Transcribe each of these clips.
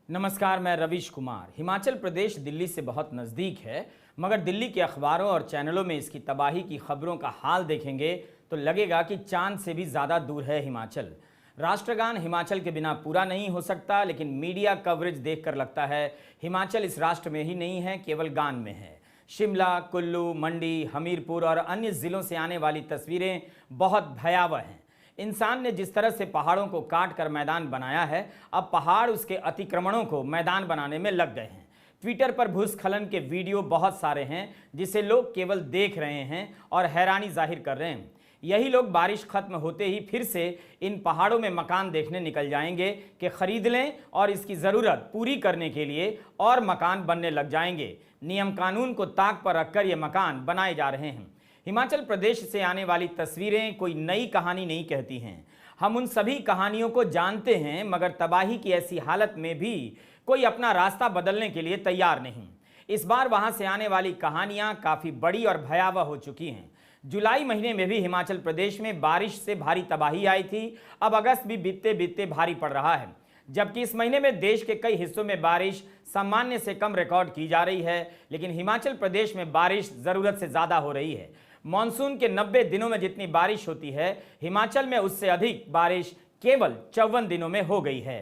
नमस्कार, मैं रवीश कुमार। हिमाचल प्रदेश दिल्ली से बहुत नज़दीक है, मगर दिल्ली के अखबारों और चैनलों में इसकी तबाही की खबरों का हाल देखेंगे तो लगेगा कि चांद से भी ज़्यादा दूर है हिमाचल। राष्ट्रगान हिमाचल के बिना पूरा नहीं हो सकता, लेकिन मीडिया कवरेज देखकर लगता है हिमाचल इस राष्ट्र में ही नहीं है, केवल गान में है। शिमला, कुल्लू, मंडी, हमीरपुर और अन्य ज़िलों से आने वाली तस्वीरें बहुत भयावह हैं। इंसान ने जिस तरह से पहाड़ों को काट कर मैदान बनाया है, अब पहाड़ उसके अतिक्रमणों को मैदान बनाने में लग गए हैं। ट्विटर पर भूस्खलन के वीडियो बहुत सारे हैं जिसे लोग केवल देख रहे हैं और हैरानी जाहिर कर रहे हैं। यही लोग बारिश खत्म होते ही फिर से इन पहाड़ों में मकान देखने निकल जाएंगे कि खरीद लें और इसकी ज़रूरत पूरी करने के लिए और मकान बनने लग जाएंगे। नियम कानून को ताक पर रखकर ये मकान बनाए जा रहे हैं। हिमाचल प्रदेश से आने वाली तस्वीरें कोई नई कहानी नहीं कहती हैं। हम उन सभी कहानियों को जानते हैं, मगर तबाही की ऐसी हालत में भी कोई अपना रास्ता बदलने के लिए तैयार नहीं। इस बार वहां से आने वाली कहानियां काफ़ी बड़ी और भयावह हो चुकी हैं। जुलाई महीने में भी हिमाचल प्रदेश में बारिश से भारी तबाही आई थी। अब अगस्त भी बीतते बीतते भारी पड़ रहा है, जबकि इस महीने में देश के कई हिस्सों में बारिश सामान्य से कम रिकॉर्ड की जा रही है, लेकिन हिमाचल प्रदेश में बारिश ज़रूरत से ज़्यादा हो रही है। मॉनसून के 90 दिनों में जितनी बारिश होती है, हिमाचल में उससे अधिक बारिश केवल 54 दिनों में हो गई है।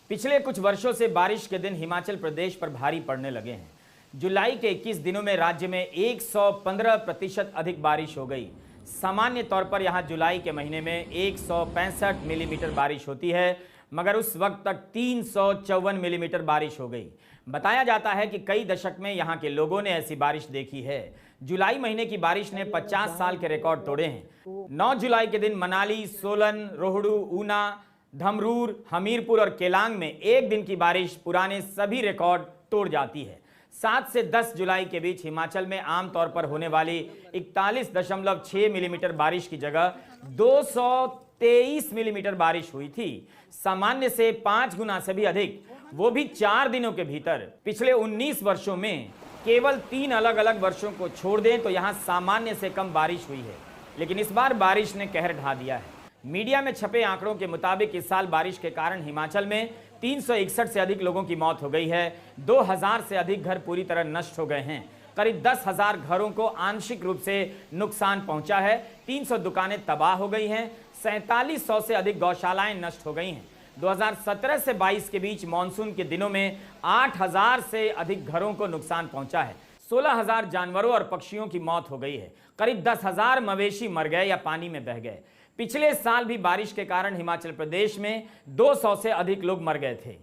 पिछले कुछ वर्षों से बारिश के दिन हिमाचल प्रदेश पर भारी पड़ने लगे हैं। जुलाई के 21 दिनों में राज्य में 115% अधिक बारिश हो गई। सामान्य तौर पर यहां जुलाई के महीने में 165 मिलीमीटर बारिश होती है, मगर उस वक्त तक 354 मिलीमीटर बारिश हो गई। बताया जाता है कि कई दशक में यहां के लोगों ने ऐसी बारिश देखी है। जुलाई महीने की बारिश ने 50 साल के रिकॉर्ड तोड़े हैं। 9 जुलाई के दिन मनाली, सोलन, रोहडू, ऊना, धमरूर, हमीरपुर और केलांग में एक दिन की बारिश पुराने सभी रिकॉर्ड तोड़ जाती है। 7 से 10 जुलाई के बीच हिमाचल में आमतौर पर होने वाली 41.6 मिलीमीटर बारिश की जगह 223 मिलीमीटर बारिश हुई थी, सामान्य से 5 गुना से भी अधिक, वो भी 4 दिनों के भीतर। पिछले 19 वर्षों में केवल 3 अलग अलग वर्षों को छोड़ दें तो यहाँ सामान्य से कम बारिश हुई है, लेकिन इस बार बारिश ने कहर ढा दिया है। मीडिया में छपे आंकड़ों के मुताबिक इस साल बारिश के कारण हिमाचल में 361 से अधिक लोगों की मौत हो गई है। 2000 से अधिक घर पूरी तरह नष्ट हो गए हैं। करीब 10,000 घरों को आंशिक रूप से नुकसान पहुंचा है। 300 दुकानें तबाह हो गई हैं। 4700 से अधिक गौशालाएं नष्ट हो गई हैं। 2017 से 22 के बीच मानसून के दिनों में 8000 से अधिक घरों को नुकसान पहुंचा है। 16,000 जानवरों और पक्षियों की मौत हो गई है। करीब 10,000 मवेशी मर गए या पानी में बह गए। पिछले साल भी बारिश के कारण हिमाचल प्रदेश में 200 से अधिक लोग मर गए थे।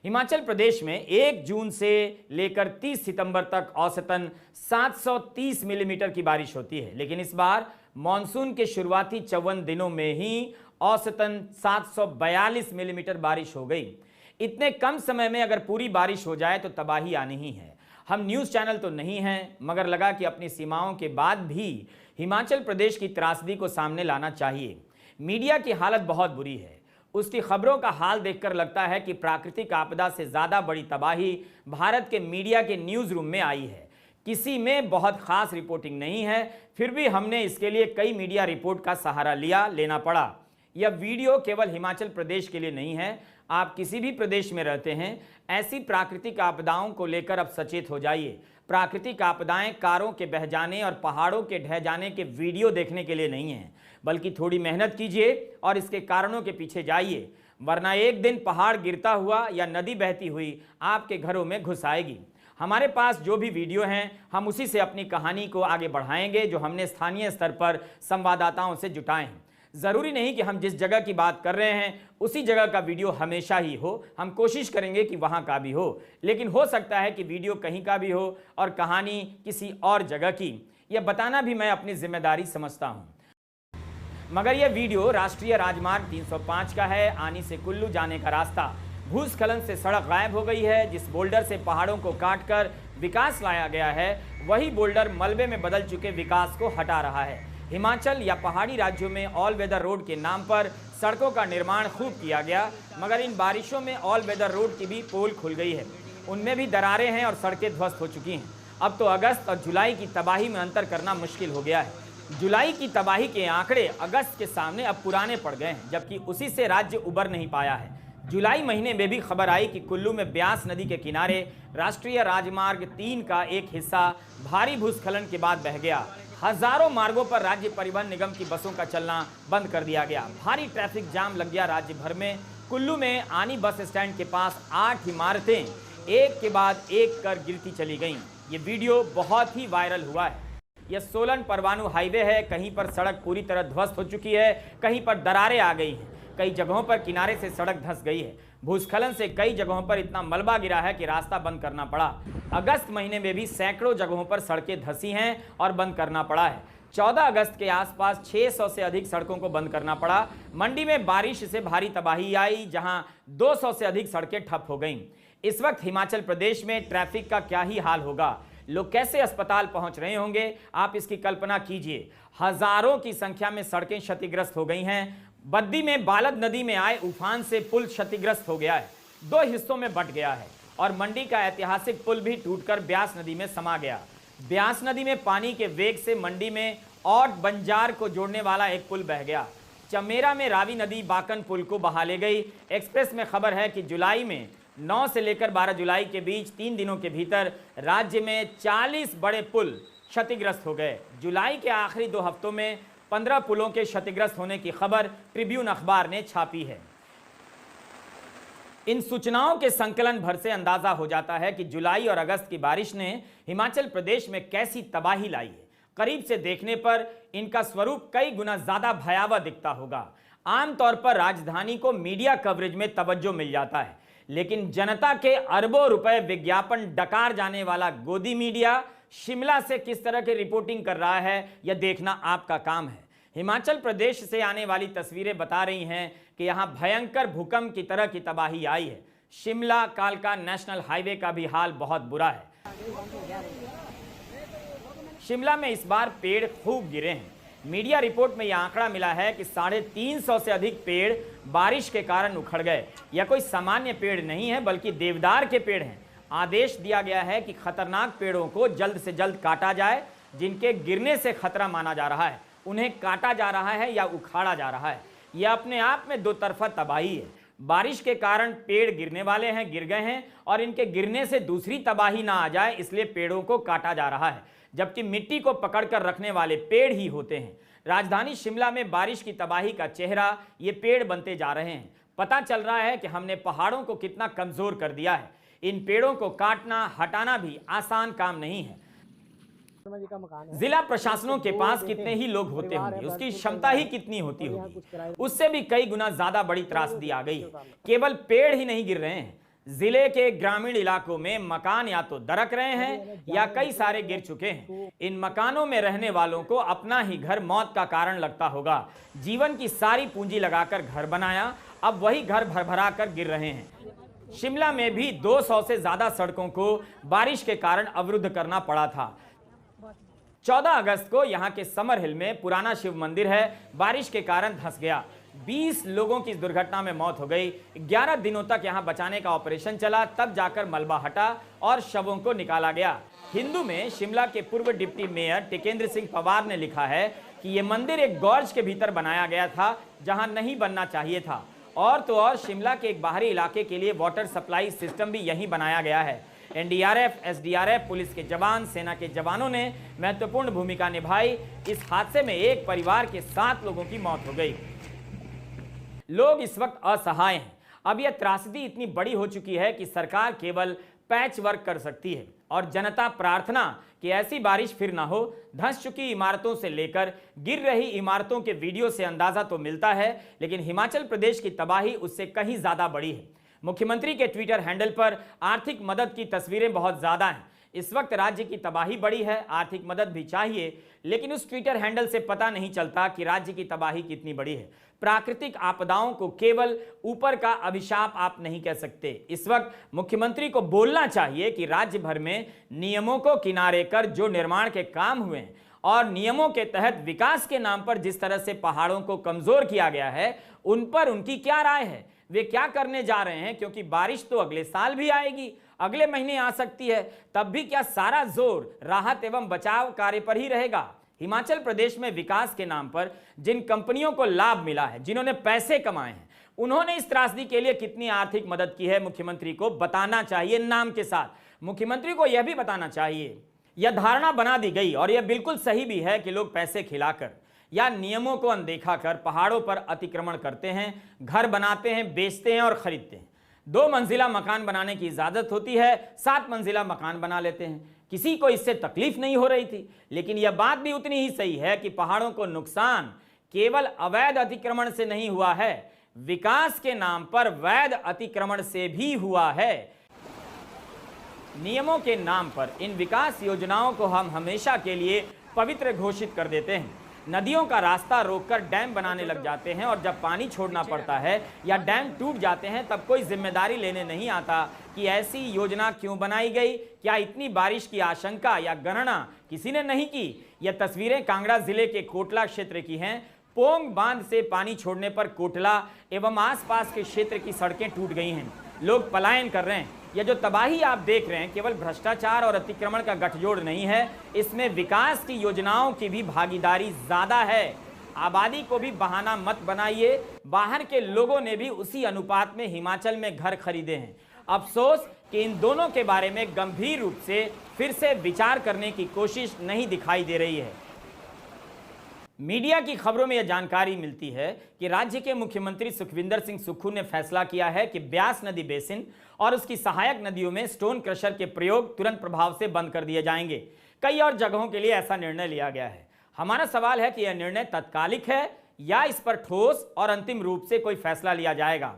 हिमाचल प्रदेश में 1 जून से लेकर 30 सितंबर तक औसतन 730 मिलीमीटर की बारिश होती है, लेकिन इस बार मानसून के शुरुआती 54 दिनों में ही औसतन 742 मिलीमीटर बारिश हो गई। इतने कम समय में अगर पूरी बारिश हो जाए तो तबाही आनी ही है। हम न्यूज़ चैनल तो नहीं हैं, मगर लगा कि अपनी सीमाओं के बाद भी हिमाचल प्रदेश की त्रासदी को सामने लाना चाहिए। मीडिया की हालत बहुत बुरी है। उसकी खबरों का हाल देखकर लगता है कि प्राकृतिक आपदा से ज़्यादा बड़ी तबाही भारत के मीडिया के न्यूज़ रूम में आई है। किसी में बहुत ख़ास रिपोर्टिंग नहीं है, फिर भी हमने इसके लिए कई मीडिया रिपोर्ट का सहारा लेना पड़ा। यह वीडियो केवल हिमाचल प्रदेश के लिए नहीं है। आप किसी भी प्रदेश में रहते हैं, ऐसी प्राकृतिक आपदाओं को लेकर अब सचेत हो जाइए। प्राकृतिक आपदाएं कारों के बह जाने और पहाड़ों के ढह जाने के वीडियो देखने के लिए नहीं हैं, बल्कि थोड़ी मेहनत कीजिए और इसके कारणों के पीछे जाइए, वरना एक दिन पहाड़ गिरता हुआ या नदी बहती हुई आपके घरों में घुस आएगी। हमारे पास जो भी वीडियो हैं, हम उसी से अपनी कहानी को आगे बढ़ाएंगे, जो हमने स्थानीय स्तर पर संवाददाताओं से जुटाए हैं। ज़रूरी नहीं कि हम जिस जगह की बात कर रहे हैं उसी जगह का वीडियो हमेशा ही हो। हम कोशिश करेंगे कि वहाँ का भी हो, लेकिन हो सकता है कि वीडियो कहीं का भी हो और कहानी किसी और जगह की। यह बताना भी मैं अपनी जिम्मेदारी समझता हूँ। मगर यह वीडियो राष्ट्रीय राजमार्ग 305 का है। आनी से कुल्लू जाने का रास्ता। भूस्खलन से सड़क गायब हो गई है। जिस बोल्डर से पहाड़ों को काटकर विकास लाया गया है, वही बोल्डर मलबे में बदल चुके विकास को हटा रहा है। हिमाचल या पहाड़ी राज्यों में ऑल वेदर रोड के नाम पर सड़कों का निर्माण खूब किया गया, मगर इन बारिशों में ऑल वेदर रोड की भी पोल खुल गई है। उनमें भी दरारें हैं और सड़कें ध्वस्त हो चुकी हैं। अब तो अगस्त और जुलाई की तबाही में अंतर करना मुश्किल हो गया है। जुलाई की तबाही के आंकड़े अगस्त के सामने अब पुराने पड़ गए हैं, जबकि उसी से राज्य उबर नहीं पाया है। जुलाई महीने में भी खबर आई कि कुल्लू में ब्यास नदी के किनारे राष्ट्रीय राजमार्ग 3 का एक हिस्सा भारी भूस्खलन के बाद बह गया। हजारों मार्गों पर राज्य परिवहन निगम की बसों का चलना बंद कर दिया गया। भारी ट्रैफिक जाम लग गया राज्य भर में। कुल्लू में आनी बस स्टैंड के पास 8 इमारतें एक के बाद एक कर गिरती चली गईं। ये वीडियो बहुत ही वायरल हुआ है। यह सोलन परवाणू हाईवे है। कहीं पर सड़क पूरी तरह ध्वस्त हो चुकी है, कहीं पर दरारें आ गई हैं, कई जगहों पर किनारे से सड़क धंस गई है। भूस्खलन से कई जगहों पर इतना मलबा गिरा है कि रास्ता बंद करना पड़ा। अगस्त महीने में भी सैकड़ों जगहों पर सड़कें धंसी हैं और बंद करना पड़ा है। 14 अगस्त के आसपास 600 से अधिक सड़कों को बंद करना पड़ा। मंडी में बारिश से भारी तबाही आई, जहां 200 से अधिक सड़कें ठप हो गईं। इस वक्त हिमाचल प्रदेश में ट्रैफिक का क्या ही हाल होगा, लोग कैसे अस्पताल पहुंच रहे होंगे, आप इसकी कल्पना कीजिए। हजारों की संख्या में सड़कें क्षतिग्रस्त हो गई हैं। बद्दी में बालद नदी में आए उफान से पुल क्षतिग्रस्त हो गया है, 2 हिस्सों में बंट गया है। और मंडी का ऐतिहासिक पुल भी टूटकर ब्यास नदी में समा गया। ब्यास नदी में पानी के वेग से मंडी में और बंजार को जोड़ने वाला एक पुल बह गया। चमेरा में रावी नदी बाकन पुल को बहा ले गई। एक्सप्रेस में खबर है कि जुलाई में 9 से लेकर 12 जुलाई के बीच 3 दिनों के भीतर राज्य में 40 बड़े पुल क्षतिग्रस्त हो गए। जुलाई के आखिरी 2 हफ्तों में 15 पुलों के क्षतिग्रस्त होने की खबर ट्रिब्यून अखबार ने छापी है। इन सूचनाओं के संकलन भर से अंदाजा हो जाता है कि जुलाई और अगस्त की बारिश ने हिमाचल प्रदेश में कैसी तबाही लाई है। करीब से देखने पर इनका स्वरूप कई गुना ज्यादा भयावह दिखता होगा। आमतौर पर राजधानी को मीडिया कवरेज में तवज्जो मिल जाता है, लेकिन जनता के अरबों रुपए विज्ञापन डकार जाने वाला गोदी मीडिया शिमला से किस तरह की रिपोर्टिंग कर रहा है, यह देखना आपका काम है। हिमाचल प्रदेश से आने वाली तस्वीरें बता रही हैं कि यहां भयंकर भूकंप की तरह की तबाही आई है। शिमला कालका नेशनल हाईवे का भी हाल बहुत बुरा है। शिमला में इस बार पेड़ खूब गिरे हैं। मीडिया रिपोर्ट में यह आंकड़ा मिला है कि 350 से अधिक पेड़ बारिश के कारण उखड़ गए। यह कोई सामान्य पेड़ नहीं है, बल्कि देवदार के पेड़ हैं। आदेश दिया गया है कि खतरनाक पेड़ों को जल्द से जल्द काटा जाए। जिनके गिरने से खतरा माना जा रहा है, उन्हें काटा जा रहा है या उखाड़ा जा रहा है। यह अपने आप में दो तरफा तबाही है। बारिश के कारण पेड़ गिरने वाले हैं, गिर गए हैं, और इनके गिरने से दूसरी तबाही ना आ जाए, इसलिए पेड़ों को काटा जा रहा है, जबकि मिट्टी को पकड़कर रखने वाले पेड़ ही होते हैं। राजधानी शिमला में बारिश की तबाही का चेहरा ये पेड़ बनते जा रहे हैं। पता चल रहा है कि हमने पहाड़ों को कितना कमजोर कर दिया है। इन पेड़ों को काटना हटाना भी आसान काम नहीं है। जिला प्रशासनों के पास कितने ही लोग होते होंगे, उसकी क्षमता ही कितनी होती होगी, उससे भी कई गुना ज्यादा बड़ी त्रासदी आ गई है। केवल पेड़ ही नहीं गिर रहे हैं, जिले के ग्रामीण इलाकों में मकान या तो दरक रहे हैं या कई सारे गिर चुके हैं। इन मकानों में रहने वालों को अपना ही घर मौत का कारण लगता होगा। जीवन की सारी पूंजी लगाकर घर बनाया, अब वही घर भरभरा कर गिर रहे हैं। शिमला में भी 200 से ज्यादा सड़कों को बारिश के कारण अवरुद्ध करना पड़ा था। 14 अगस्त को यहां के समर हिल में पुराना शिव मंदिर है, बारिश के कारण धंस गया। 20 लोगों की इस दुर्घटना में मौत हो गई। 11 दिनों तक यहां बचाने का ऑपरेशन चला, तब जाकर मलबा हटा और शवों को निकाला गया। हिंदू में शिमला के पूर्व डिप्टी मेयर टिकेंद्र सिंह पवार ने लिखा है कि यह मंदिर एक गॉर्ज के भीतर बनाया गया था, जहां नहीं बनना चाहिए था। और तो और शिमला के एक बाहरी इलाके के लिए वाटर सप्लाई सिस्टम भी यहीं बनाया गया है। एनडीआरएफ, एसडीआरएफ, पुलिस के जवान, सेना के जवानों ने महत्वपूर्ण भूमिका निभाई। इस हादसे में एक परिवार के 7 लोगों की मौत हो गई। लोग इस वक्त असहाय हैं। अब यह त्रासदी इतनी बड़ी हो चुकी है कि सरकार केवल पैच वर्क कर सकती है और जनता प्रार्थना कि ऐसी बारिश फिर ना हो। धंस चुकी इमारतों से लेकर गिर रही इमारतों के वीडियो से अंदाजा तो मिलता है, लेकिन हिमाचल प्रदेश की तबाही उससे कहीं ज्यादा बड़ी है। मुख्यमंत्री के ट्विटर हैंडल पर आर्थिक मदद की तस्वीरें बहुत ज्यादा हैं। इस वक्त राज्य की तबाही बड़ी है, आर्थिक मदद भी चाहिए, लेकिन उस ट्विटर हैंडल से पता नहीं चलता कि राज्य की तबाही कितनी बड़ी है। प्राकृतिक आपदाओं को केवल ऊपर का अभिशाप आप नहीं कह सकते। इस वक्त मुख्यमंत्री को बोलना चाहिए कि राज्य भर में नियमों को किनारे कर जो निर्माण के काम हुए हैं और नियमों के तहत विकास के नाम पर जिस तरह से पहाड़ों को कमजोर किया गया है, उन पर उनकी क्या राय है, वे क्या करने जा रहे हैं। क्योंकि बारिश तो अगले साल भी आएगी, अगले महीने आ सकती है, तब भी क्या सारा जोर राहत एवं बचाव कार्य पर ही रहेगा। हिमाचल प्रदेश में विकास के नाम पर जिन कंपनियों को लाभ मिला है, जिन्होंने पैसे कमाए हैं, उन्होंने इस त्रासदी के लिए कितनी आर्थिक मदद की है, मुख्यमंत्री को बताना चाहिए नाम के साथ। मुख्यमंत्री को यह भी बताना चाहिए, यह धारणा बना दी गई और यह बिल्कुल सही भी है कि लोग पैसे खिलाकर या नियमों को अनदेखा कर पहाड़ों पर अतिक्रमण करते हैं, घर बनाते हैं, बेचते हैं और खरीदते हैं। 2 मंजिला मकान बनाने की इजाजत होती है, 7 मंजिला मकान बना लेते हैं। किसी को इससे तकलीफ नहीं हो रही थी, लेकिन यह बात भी उतनी ही सही है कि पहाड़ों को नुकसान केवल अवैध अतिक्रमण से नहीं हुआ है, विकास के नाम पर वैध अतिक्रमण से भी हुआ है। नियमों के नाम पर इन विकास योजनाओं को हम हमेशा के लिए पवित्र घोषित कर देते हैं। नदियों का रास्ता रोककर डैम बनाने लग जाते हैं और जब पानी छोड़ना पड़ता है या डैम टूट जाते हैं तब कोई जिम्मेदारी लेने नहीं आता कि ऐसी योजना क्यों बनाई गई, क्या इतनी बारिश की आशंका या गणना किसी ने नहीं की। यह तस्वीरें कांगड़ा जिले के कोटला क्षेत्र की हैं। पोंग बांध से पानी छोड़ने पर कोटला एवं आसपास के क्षेत्र की सड़कें टूट गई हैं, लोग पलायन कर रहे हैं। यह जो तबाही आप देख रहे हैं केवल भ्रष्टाचार और अतिक्रमण का गठजोड़ नहीं है, इसमें विकास की योजनाओं की भी भागीदारी ज्यादा है। आबादी को भी बहाना मत बनाइए, बाहर के लोगों ने भी उसी अनुपात में हिमाचल में घर खरीदे हैं। अफसोस कि इन दोनों के बारे में गंभीर रूप से फिर से विचार करने की कोशिश नहीं दिखाई दे रही है। मीडिया की खबरों में यह जानकारी मिलती है कि राज्य के मुख्यमंत्री सुखविंदर सिंह सुक्खू ने फैसला किया है कि ब्यास नदी बेसिन और उसकी सहायक नदियों में स्टोन क्रशर के प्रयोग तुरंत प्रभाव से बंद कर दिए जाएंगे। कई और जगहों के लिए ऐसा निर्णय लिया गया है। हमारा सवाल है कि यह निर्णय तात्कालिक है या इस पर ठोस और अंतिम रूप से कोई फैसला लिया जाएगा।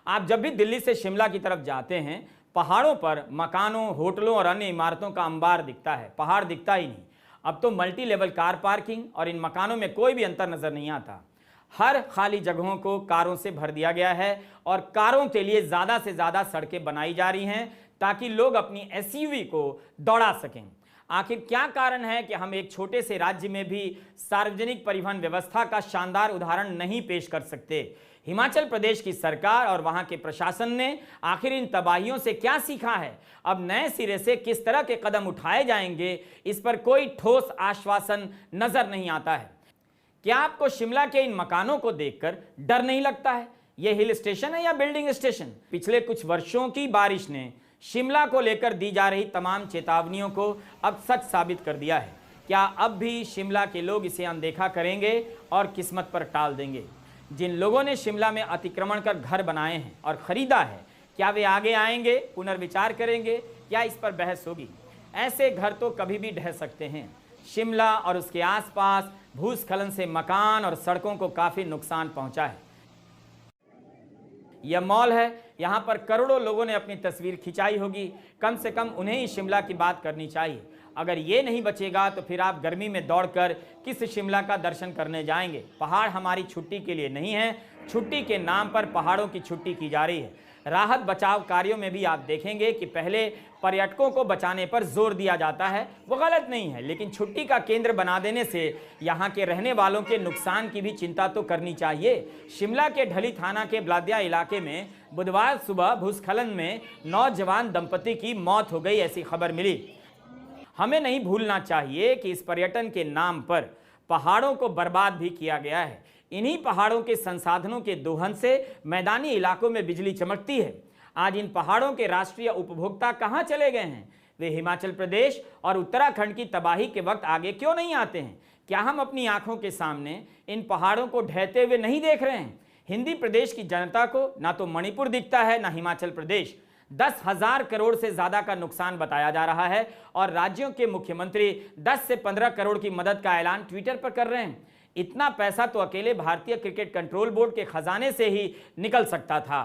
आप जब भी दिल्ली से शिमला की तरफ जाते हैं, पहाड़ों पर मकानों, होटलों और अन्य इमारतों का अंबार दिखता है, पहाड़ दिखता ही नहीं। अब तो मल्टी लेवल कार पार्किंग और इन मकानों में कोई भी अंतर नजर नहीं आता। हर खाली जगहों को कारों से भर दिया गया है और कारों के लिए ज्यादा से ज्यादा सड़कें बनाई जा रही हैं ताकि लोग अपनी एसयूवी को दौड़ा सकें। आखिर क्या कारण है कि हम एक छोटे से राज्य में भी सार्वजनिक परिवहन व्यवस्था का शानदार उदाहरण नहीं पेश कर सकते? हिमाचल प्रदेश की सरकार और वहां के प्रशासन ने आखिर इन तबाहियों से क्या सीखा है? अब नए सिरे से किस तरह के कदम उठाए जाएंगे, इस पर कोई ठोस आश्वासन नजर नहीं आता है। क्या आपको शिमला के इन मकानों को देखकर डर नहीं लगता है? यह हिल स्टेशन है या बिल्डिंग स्टेशन? पिछले कुछ वर्षों की बारिश ने शिमला को लेकर दी जा रही तमाम चेतावनियों को अब सच साबित कर दिया है। क्या अब भी शिमला के लोग इसे अनदेखा करेंगे और किस्मत पर टाल देंगे? जिन लोगों ने शिमला में अतिक्रमण कर घर बनाए हैं और खरीदा है, क्या वे आगे आएंगे, पुनर्विचार करेंगे? क्या इस पर बहस होगी? ऐसे घर तो कभी भी ढह सकते हैं। शिमला और उसके आसपास भूस्खलन से मकान और सड़कों को काफी नुकसान पहुंचा है। यह मॉल है, यहां पर करोड़ों लोगों ने अपनी तस्वीर खिंचाई होगी। कम से कम उन्हें ही शिमला की बात करनी चाहिए। अगर ये नहीं बचेगा तो फिर आप गर्मी में दौड़कर किस शिमला का दर्शन करने जाएंगे? पहाड़ हमारी छुट्टी के लिए नहीं है, छुट्टी के नाम पर पहाड़ों की छुट्टी की जा रही है। राहत बचाव कार्यों में भी आप देखेंगे कि पहले पर्यटकों को बचाने पर जोर दिया जाता है, वो गलत नहीं है, लेकिन छुट्टी का केंद्र बना देने से यहाँ के रहने वालों के नुकसान की भी चिंता तो करनी चाहिए। शिमला के ढली थाना के ब्लादिया इलाके में बुधवार सुबह भूस्खलन में नौजवान दंपति की मौत हो गई, ऐसी खबर मिली। हमें नहीं भूलना चाहिए कि इस पर्यटन के नाम पर पहाड़ों को बर्बाद भी किया गया है। इन्हीं पहाड़ों के संसाधनों के दोहन से मैदानी इलाकों में बिजली चमकती है। आज इन पहाड़ों के राष्ट्रीय उपभोक्ता कहां चले गए हैं? वे हिमाचल प्रदेश और उत्तराखंड की तबाही के वक्त आगे क्यों नहीं आते हैं? क्या हम अपनी आंखों के सामने इन पहाड़ों को ढहते हुए नहीं देख रहे हैं? हिंदी प्रदेश की जनता को ना तो मणिपुर दिखता है ना हिमाचल प्रदेश। 10,000 करोड़ से ज्यादा का नुकसान बताया जा रहा है और राज्यों के मुख्यमंत्री 10 से 15 करोड़ की मदद का ऐलान ट्विटर पर कर रहे हैं। इतना पैसा तो अकेले भारतीय क्रिकेट कंट्रोल बोर्ड के खजाने से ही निकल सकता था।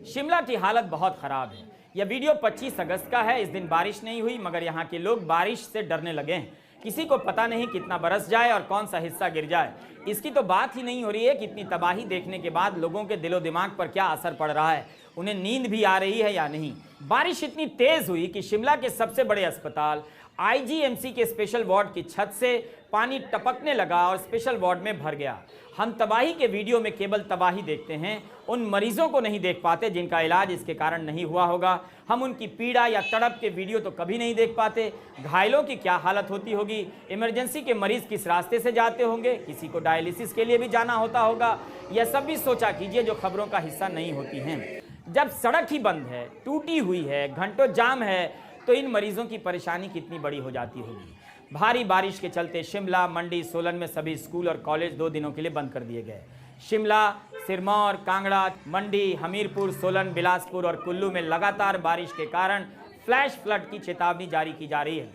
शिमला की हालत बहुत खराब है। यह वीडियो 25 अगस्त का है। इस दिन बारिश नहीं हुई, मगर यहाँ के लोग बारिश से डरने लगे हैं। किसी को पता नहीं कितना बरस जाए और कौन सा हिस्सा गिर जाए। इसकी तो बात ही नहीं हो रही है कि इतनी तबाही देखने के बाद लोगों के दिलो दिमाग पर क्या असर पड़ रहा है, उन्हें नींद भी आ रही है या नहीं। बारिश इतनी तेज हुई कि शिमला के सबसे बड़े अस्पताल आईजीएमसी के स्पेशल वार्ड की छत से पानी टपकने लगा और स्पेशल वार्ड में भर गया। हम तबाही के वीडियो में केवल तबाही देखते हैं, उन मरीजों को नहीं देख पाते जिनका इलाज इसके कारण नहीं हुआ होगा। हम उनकी पीड़ा या तड़प के वीडियो तो कभी नहीं देख पाते। घायलों की क्या हालत होती होगी, इमरजेंसी के मरीज किस रास्ते से जाते होंगे, किसी को डायलिसिस के लिए भी जाना होता होगा। यह सब भी सोचा कीजिए जो खबरों का हिस्सा नहीं होती हैं। जब सड़क ही बंद है, टूटी हुई है, घंटों जाम है, तो इन मरीजों की परेशानी कितनी बड़ी हो जाती होगी। भारी बारिश के चलते शिमला, मंडी, सोलन में सभी स्कूल और कॉलेज 2 दिनों के लिए बंद कर दिए गए। शिमला, सिरमौर, कांगड़ा, मंडी, हमीरपुर, सोलन, बिलासपुर और कुल्लू में लगातार बारिश के कारण फ्लैश फ्लड की चेतावनी जारी की जा रही है।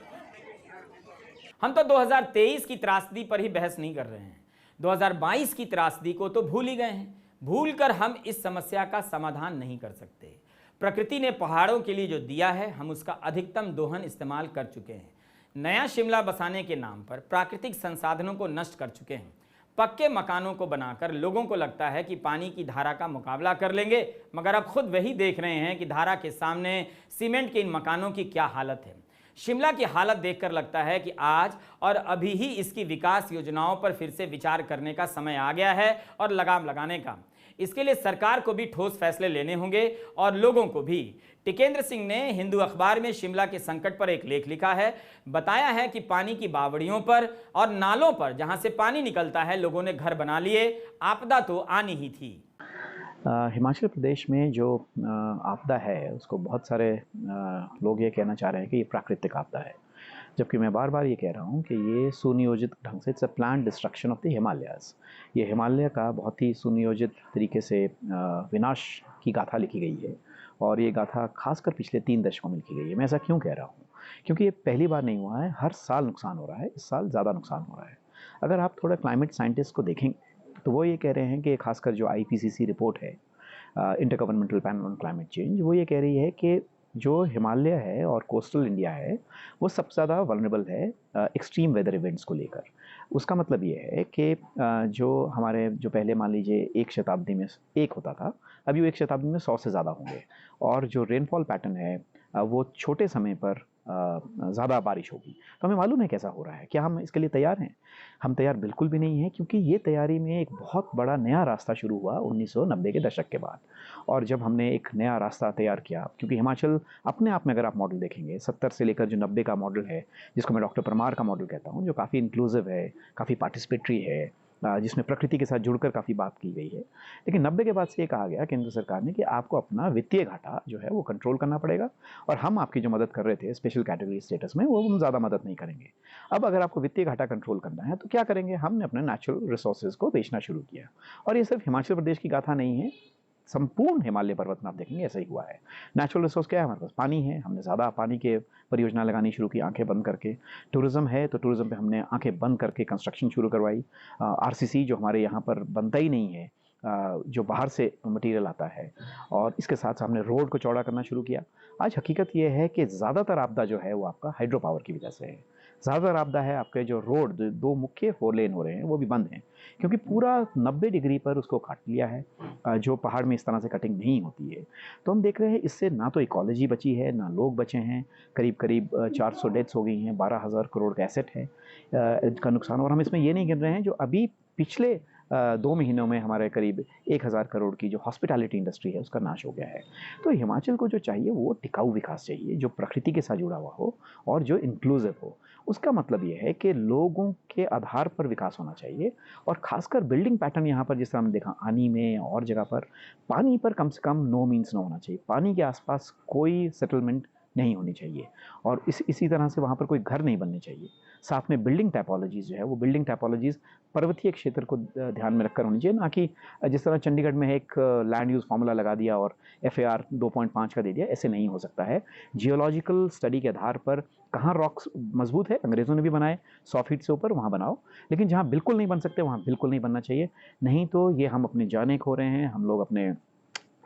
हम तो 2023 की त्रासदी पर ही बहस नहीं कर रहे हैं, 2022 की त्रासदी को तो भूल ही गए हैं। भूलकर हम इस समस्या का समाधान नहीं कर सकते। प्रकृति ने पहाड़ों के लिए जो दिया है, हम उसका अधिकतम दोहन इस्तेमाल कर चुके हैं। नया शिमला बसाने के नाम पर प्राकृतिक संसाधनों को नष्ट कर चुके हैं। पक्के मकानों को बनाकर लोगों को लगता है कि पानी की धारा का मुकाबला कर लेंगे, मगर अब खुद वही देख रहे हैं कि धारा के सामने सीमेंट के इन मकानों की क्या हालत है। शिमला की हालत देखकर लगता है कि आज और अभी ही इसकी विकास योजनाओं पर फिर से विचार करने का समय आ गया है और लगाम लगाने का। इसके लिए सरकार को भी ठोस फैसले लेने होंगे और लोगों को भी। टिकेंद्र सिंह ने हिंदू अखबार में शिमला के संकट पर एक लेख लिखा है। बताया है कि पानी की बावड़ियों पर और नालों पर जहां से पानी निकलता है, लोगों ने घर बना लिए। आपदा तो आनी ही थी। हिमाचल प्रदेश में जो आपदा है उसको बहुत सारे लोग ये कहना चाह रहे हैं कि ये प्राकृतिक आपदा है, जबकि मैं बार बार ये कह रहा हूँ कि ये सुनियोजित ढंग से it's a planned destruction of the Himalayas. ये हिमालय का बहुत ही सुनियोजित तरीके से विनाश की गाथा लिखी गई है और ये गाथा खासकर पिछले 3 दशकों में लिखी गई है। मैं ऐसा क्यों कह रहा हूँ? क्योंकि ये पहली बार नहीं हुआ है, हर साल नुकसान हो रहा है, इस साल ज़्यादा नुकसान हो रहा है। अगर आप थोड़ा क्लाइमेट साइंटिस्ट को देखें तो वो ये कह रहे हैं कि खासकर जो IPCC रिपोर्ट है, inter governmental panel on climate change, वो ये कह रही है कि जो हिमालय है और कोस्टल इंडिया है वो सबसे ज़्यादा वल्नरेबल है एक्सट्रीम वेदर इवेंट्स को लेकर। उसका मतलब ये है कि जो हमारे जो पहले मान लीजिए 1 शताब्दी में 1 होता था, अभी वो 1 शताब्दी में 100 से ज़्यादा होंगे। और जो रेनफॉल पैटर्न है वो छोटे समय पर ज़्यादा बारिश होगी। तो हमें मालूम है कैसा हो रहा है। क्या हम इसके लिए तैयार हैं? हम तैयार बिल्कुल भी नहीं हैं, क्योंकि ये तैयारी में एक बहुत बड़ा नया रास्ता शुरू हुआ 1990 के दशक के बाद। और जब हमने एक नया रास्ता तैयार किया, क्योंकि हिमाचल अपने आप में अगर आप मॉडल देखेंगे 70 से लेकर जो 90 का मॉडल है, जिसको मैं डॉक्टर परमार का मॉडल कहता हूँ, जो काफ़ी इंक्लूसिव है, काफ़ी पार्टिसिपेटरी है, जिसमें प्रकृति के साथ जुड़कर काफ़ी बात की गई है। लेकिन 90 के बाद से ये कहा गया केंद्र सरकार ने कि आपको अपना वित्तीय घाटा जो है वो कंट्रोल करना पड़ेगा, और हम आपकी जो मदद कर रहे थे स्पेशल कैटेगरी स्टेटस में, वो हम ज़्यादा मदद नहीं करेंगे। अब अगर आपको वित्तीय घाटा कंट्रोल करना है तो क्या करेंगे? हमने अपने नेचुरल रिसोर्सेज को बेचना शुरू किया। और ये सिर्फ हिमाचल प्रदेश की गाथा नहीं है, संपूर्ण हिमालय पर्वत में आप देखेंगे ऐसा ही हुआ है। नेचुरल रिसोर्स क्या है? हमारे पास पानी है, हमने ज़्यादा पानी के परियोजना लगानी शुरू की आंखें बंद करके। टूरिज़्म है तो टूरिज़्म पे हमने आंखें बंद करके कंस्ट्रक्शन शुरू करवाई। RCC जो हमारे यहाँ पर बनता ही नहीं है, जो बाहर से मटेरियल आता है, और इसके साथ हमने रोड को चौड़ा करना शुरू किया। आज हकीकत यह है कि ज़्यादातर आपदा जो है वो आपका हाइड्रो पावर की वजह से है। ज़्यादातर आपदा है आपके जो रोड 2 मुख्य 4 लेन हो रहे हैं वो भी बंद हैं, क्योंकि पूरा 90 डिग्री पर उसको काट लिया है, जो पहाड़ में इस तरह से कटिंग नहीं होती है। तो हम देख रहे हैं इससे ना तो इकोलॉजी बची है, ना लोग बचे हैं। करीब 400 डेथ्स हो गई हैं, 12,000 करोड़ का एसेट है का नुकसान। और हम इसमें ये नहीं गिन रहे हैं जो अभी पिछले 2 महीनों में हमारे करीब 1,000 करोड़ की जो हॉस्पिटैलिटी इंडस्ट्री है उसका नाश हो गया है। तो हिमाचल को जो चाहिए वो टिकाऊ विकास चाहिए, जो प्रकृति के साथ जुड़ा हुआ हो और जो इंक्लूसिव हो। उसका मतलब ये है कि लोगों के आधार पर विकास होना चाहिए, और ख़ासकर बिल्डिंग पैटर्न यहाँ पर जिस तरह हमने देखा आनी में और जगह पर, पानी पर कम से कम नो मीन्स नो होना चाहिए। पानी के आसपास कोई सेटलमेंट नहीं होनी चाहिए, और इसी तरह से वहाँ पर कोई घर नहीं बनने चाहिए। साथ में बिल्डिंग टाइपोलॉजीज़ जो है वो बिल्डिंग टाइपोलॉजीज़ पर्वतीय क्षेत्र को ध्यान में रखकर होनी चाहिए, ना कि जिस तरह चंडीगढ़ में एक लैंड यूज़ फार्मूला लगा दिया और FAR 2.5 का दे दिया। ऐसे नहीं हो सकता है। जियोलॉजिकल स्टडी के आधार पर कहाँ रॉक्स मजबूत है, अंग्रेज़ों ने भी बनाए 100 फीट से ऊपर, वहाँ बनाओ। लेकिन जहाँ बिल्कुल नहीं बन सकते वहाँ बिल्कुल नहीं बनना चाहिए। नहीं तो ये हम अपनी जानें खो रहे हैं, हम लोग अपने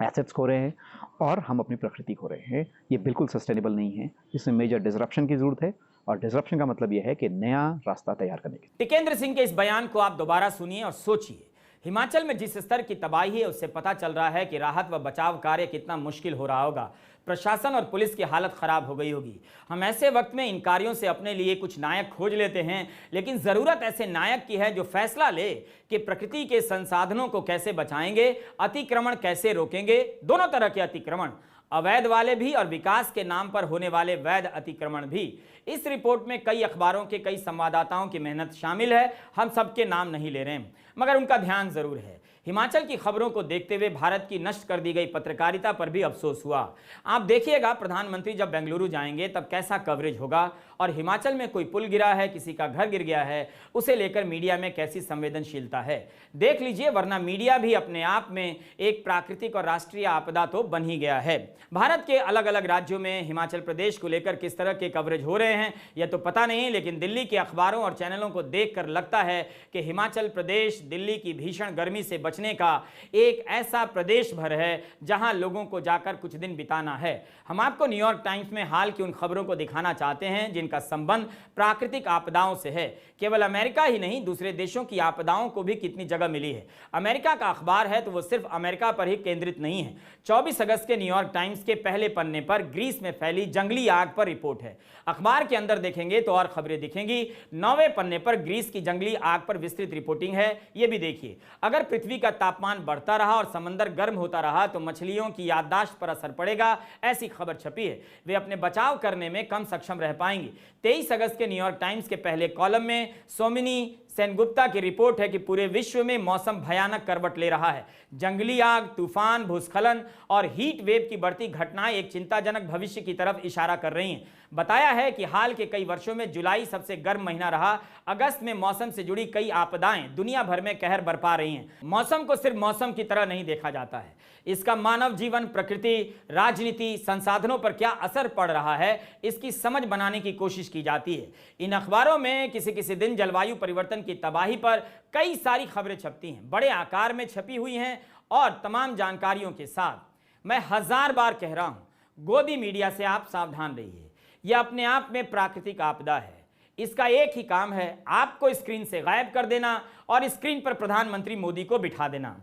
एसेट्स खो रहे हैं और हम अपनी प्रकृति खो रहे हैं। ये बिल्कुल सस्टेनेबल नहीं है। इसमें मेजर डिसरप्शन की ज़रूरत है, और डिसरप्शन का मतलब यह है कि नया रास्ता तैयार करने के। टिकेंद्र सिंह के इस बयान को आप दोबारा सुनिए और सोचिए। हिमाचल में जिस स्तर की तबाही है उससे पता चल रहा है कि राहत व बचाव कार्य कितना मुश्किल हो रहा होगा। प्रशासन और पुलिस की हालत खराब हो गई होगी। हम ऐसे वक्त में इन कार्यों से अपने लिए कुछ नायक खोज लेते हैं, लेकिन जरूरत ऐसे नायक की है जो फैसला ले कि प्रकृति के संसाधनों को कैसे बचाएंगे, अतिक्रमण कैसे रोकेंगे, दोनों तरह के अतिक्रमण, अवैध वाले भी और विकास के नाम पर होने वाले वैध अतिक्रमण भी। इस रिपोर्ट में कई अखबारों के कई संवाददाताओं की मेहनत शामिल है। हम सबके नाम नहीं ले रहे हैं, मगर उनका ध्यान जरूर है। हिमाचल की खबरों को देखते हुए भारत की नष्ट कर दी गई पत्रकारिता पर भी अफसोस हुआ। आप देखिएगा, प्रधानमंत्री जब बेंगलुरु जाएंगे तब कैसा कवरेज होगा, और हिमाचल में कोई पुल गिरा है, किसी का घर गिर गया है, उसे लेकर मीडिया में कैसी संवेदनशीलता है देख लीजिए। वरना मीडिया भी अपने आप में एक प्राकृतिक और राष्ट्रीय आपदा तो बन ही गया है। भारत के अलग अलग राज्यों में हिमाचल प्रदेश को लेकर किस तरह के कवरेज हो रहे हैं यह तो पता नहीं, लेकिन दिल्ली के अखबारों और चैनलों को देखकर लगता है कि हिमाचल प्रदेश दिल्ली की भीषण गर्मी से बचने का एक ऐसा प्रदेश भर है जहां लोगों को जाकर कुछ दिन बिताना है। हम आपको न्यूयॉर्क टाइम्स में हाल की उन खबरों को दिखाना चाहते हैं जिनका संबंध प्राकृतिक आपदाओं से है। केवल अमेरिका ही नहीं, दूसरे देशों की आपदाओं को भी कितनी जगह मिली है। अमेरिका का अखबार है तो वो सिर्फ अमेरिका पर ही केंद्रित नहीं है। 24 अगस्त के न्यूयॉर्क टाइम्स के पहले पन्ने पर ग्रीस में फैली जंगली आग पर रिपोर्ट है। अखबार के अंदर देखेंगे तो और खबरें दिखेंगी। 9वें पन्ने पर ग्रीस की जंगली आग पर विस्तृत रिपोर्टिंग है। ये भी देखिए, अगर पृथ्वी का तापमान बढ़ता रहा और समंदर गर्म होता रहा तो मछलियों की याददाश्त पर असर पड़ेगा, ऐसी खबर छपी है। वे अपने बचाव करने में कम सक्षम रह पाएंगी। 23 अगस्त के न्यूयॉर्क टाइम्स के पहले कॉलम में सोमिनी सेनगुप्ता की रिपोर्ट है कि पूरे विश्व में मौसम भयानक करवट ले रहा है। जंगली आग, तूफान, भूस्खलन और हीट वेव की बढ़ती घटनाएं एक चिंताजनक भविष्य की तरफ इशारा कर रही हैं। बताया है कि हाल के कई वर्षों में जुलाई सबसे गर्म महीना रहा। अगस्त में मौसम से जुड़ी कई आपदाएं दुनिया भर में कहर बरपा रही हैं। मौसम को सिर्फ मौसम की तरह नहीं देखा जाता है, इसका मानव जीवन, प्रकृति, राजनीति, संसाधनों पर क्या असर पड़ रहा है, इसकी समझ बनाने की कोशिश की जाती है। इन अखबारों में किसी किसी दिन जलवायु परिवर्तन की तबाही पर कई सारी खबरें छपती हैं, बड़े आकार में छपी हुई हैं और तमाम जानकारियों के साथ। मैं 1000 बार कह रहा हूं, गोदी मीडिया से आप सावधान रहिए। यह अपने आप में प्राकृतिक आपदा है। इसका एक ही काम है, आपको स्क्रीन से गायब कर देना और स्क्रीन पर प्रधानमंत्री मोदी को बिठा देना।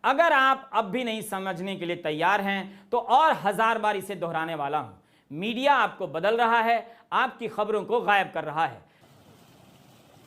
अगर आप अब भी नहीं समझने के लिए तैयार हैं तो और 1000 बार इसे दोहराने वाला हूं। मीडिया आपको बदल रहा है, आपकी खबरों को गायब कर रहा है।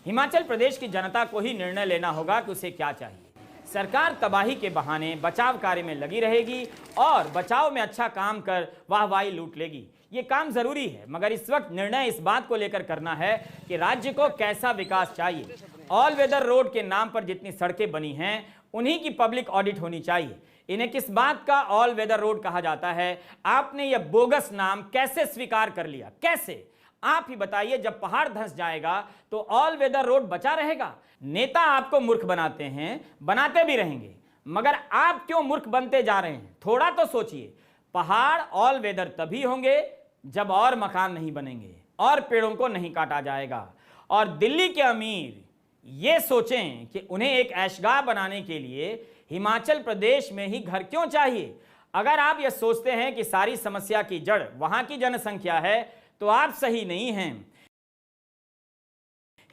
हिमाचल प्रदेश की जनता को ही निर्णय लेना होगा कि उसे क्या चाहिए। सरकार तबाही के बहाने बचाव कार्य में लगी रहेगी और बचाव में अच्छा काम कर वाहवाही लूट लेगी। ये काम जरूरी है, मगर इस वक्त निर्णय इस बात को लेकर करना है कि राज्य को कैसा विकास चाहिए। ऑल वेदर रोड के नाम पर जितनी सड़कें बनी हैं उन्हीं की पब्लिक ऑडिट होनी चाहिए। इन्हें किस बात का ऑल वेदर रोड कहा जाता है? आपने यह बोगस नाम कैसे स्वीकार कर लिया? कैसे? आप ही बताइए। जब पहाड़ धंस जाएगा तो ऑल वेदर रोड बचा रहेगा? नेता आपको मूर्ख बनाते हैं, बनाते भी रहेंगे, मगर आप क्यों मूर्ख बनते जा रहे हैं? थोड़ा तो सोचिए। पहाड़ ऑल वेदर तभी होंगे जब और मकान नहीं बनेंगे और पेड़ों को नहीं काटा जाएगा। और दिल्ली के अमीर ये सोचें कि उन्हें एक ऐशगाह बनाने के लिए हिमाचल प्रदेश में ही घर क्यों चाहिए। अगर आप ये सोचते हैं कि सारी समस्या की जड़ वहां की जनसंख्या है तो आप सही नहीं हैं।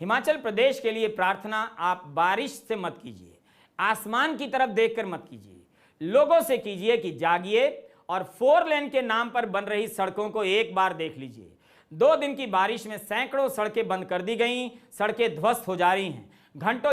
हिमाचल प्रदेश के लिए प्रार्थना आप बारिश से मत कीजिए, आसमान की तरफ देखकर मत कीजिए, लोगों से कीजिए कि जागिए और 4 लेन के नाम पर बन रही सड़कों को एक बार देख लीजिए। 2 दिन की बारिश में सैकड़ों सड़कें बंद कर दी गई, सड़कें ध्वस्त हो जा रही हैं। घंटों